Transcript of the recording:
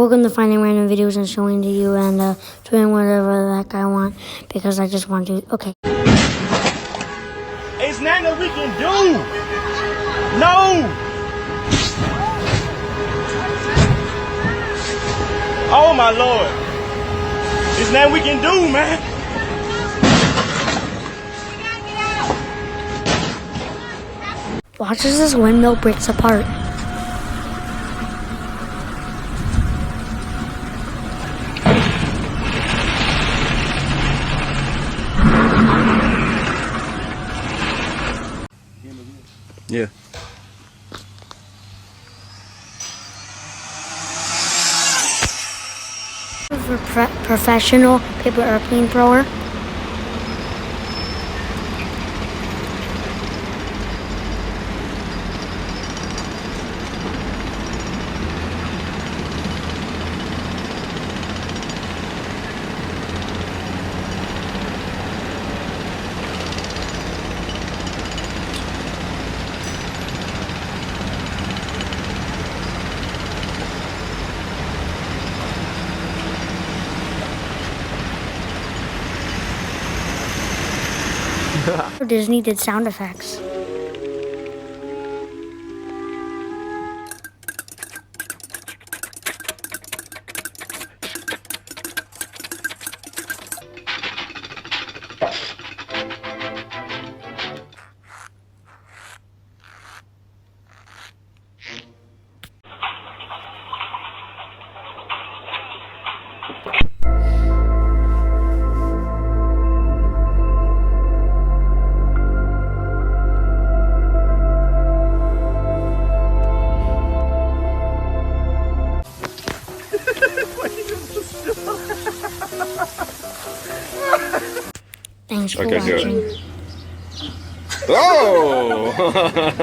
welcome to finding random videos and showing to you and doing whatever the heck I want because I just want to. Okay. It's nothing that we can do. No. Oh my Lord. It's nothing we can do, man. Watch as this windmill breaks apart. Yeah. For professional paper airplane thrower. Disney did sound effects. Thanks for watching. Oh!